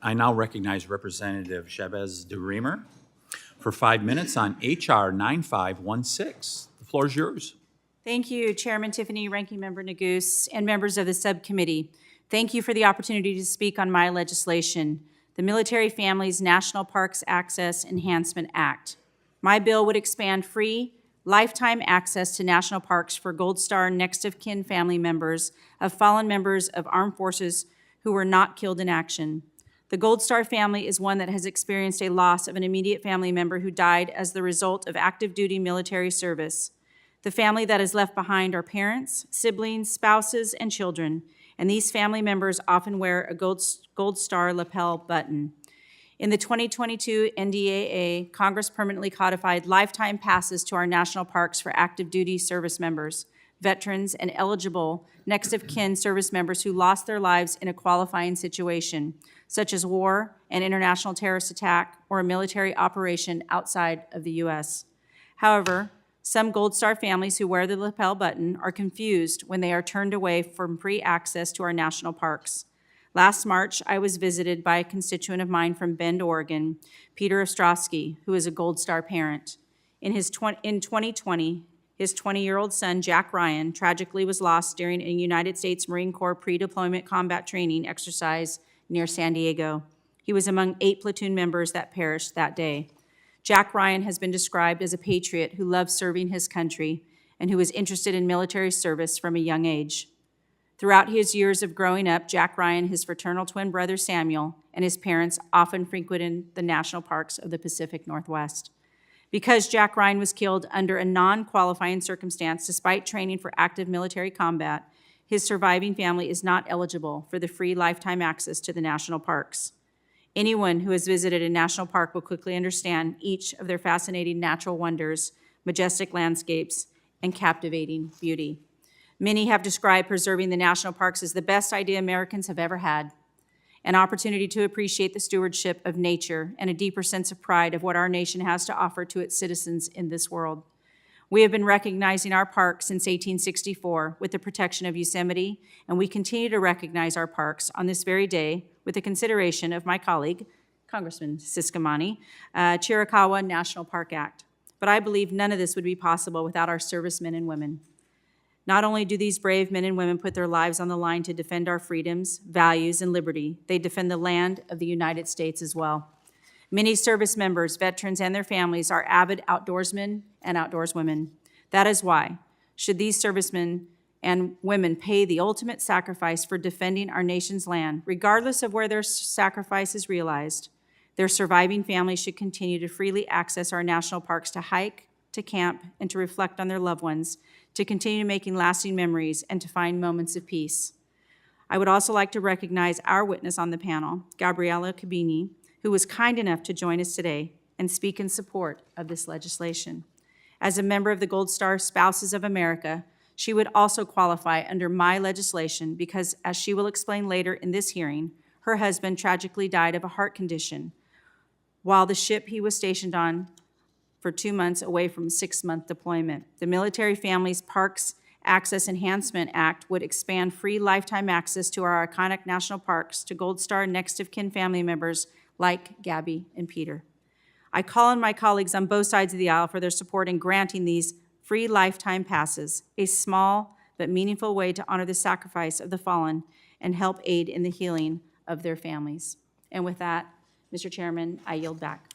I now recognize Representative Chavez-DeRemer for 5 minutes on H.R. 9516. The floor is yours. Thank you, Chairman Tiffany, Ranking Member Neguse, and members of the subcommittee. Thank you for the opportunity to speak on my legislation, the Military Families National Parks Access Enhancement Act. My bill would expand free, lifetime access to national parks for Gold Star next of kin family members of fallen members of armed forces who were not killed in action. The Gold Star family is one that has experienced a loss of an immediate family member who died as the result of active duty military service. The family that is left behind are parents, siblings, spouses, and children, and these family members often wear a Gold Star lapel button. In the 2022 NDAA, Congress permanently codified lifetime passes to our national parks for active duty service members, veterans, and eligible next of kin service members who lost their lives in a qualifying situation, such as war, an international terrorist attack, or a military operation outside of the U.S. However, some Gold Star families who wear the lapel button are confused when they are turned away from free access to our national parks. Last March, I was visited by a constituent of mine from Bend, Oregon, Peter Ostrovsky, who is a Gold Star parent. In 2020, his 20-year-old son, Jack Ryan, tragically was lost during a United States Marine Corps pre-deployment combat training exercise near San Diego. He was among 8 platoon members that perished that day. Jack Ryan has been described as a patriot who loves serving his country and who was interested in military service from a young age. Throughout his years of growing up, Jack Ryan, his fraternal twin brother Samuel, and his parents often frequented the national parks of the Pacific Northwest. Because Jack Ryan was killed under a non-qualifying circumstance despite training for active military combat, his surviving family is not eligible for the free lifetime access to the national parks. Anyone who has visited a national park will quickly understand each of their fascinating natural wonders, majestic landscapes, and captivating beauty. Many have described preserving the national parks as the best idea Americans have ever had, an opportunity to appreciate the stewardship of nature and a deeper sense of pride of what our nation has to offer to its citizens in this world. We have been recognizing our parks since 1864 with the protection of Yosemite, and we continue to recognize our parks on this very day with the consideration of my colleague, Congressman Siscomani, Chiricahua National Park Act. But I believe none of this would be possible without our servicemen and women. Not only do these brave men and women put their lives on the line to defend our freedoms, values, and liberty, they defend the land of the United States as well. Many service members, veterans, and their families are avid outdoorsmen and outdoorswomen. That is why, should these servicemen and women pay the ultimate sacrifice for defending our nation's land, regardless of where their sacrifice is realized, their surviving families should continue to freely access our national parks to hike, to camp, and to reflect on their loved ones, to continue making lasting memories, and to find moments of peace. I would also like to recognize our witness on the panel, Gabriela Cabini, who was kind enough to join us today and speak in support of this legislation. As a member of the Gold Star Spouses of America, she would also qualify under my legislation because, as she will explain later in this hearing, her husband tragically died of a heart condition while the ship he was stationed on for 2 months away from a 6-month deployment. The Military Families Parks Access Enhancement Act would expand free lifetime access to our iconic national parks to Gold Star next of kin family members like Gabby and Peter. I call on my colleagues on both sides of the aisle for their support in granting these free lifetime passes, a small but meaningful way to honor the sacrifice of the fallen and help aid in the healing of their families. And with that, Mr. Chairman, I yield back.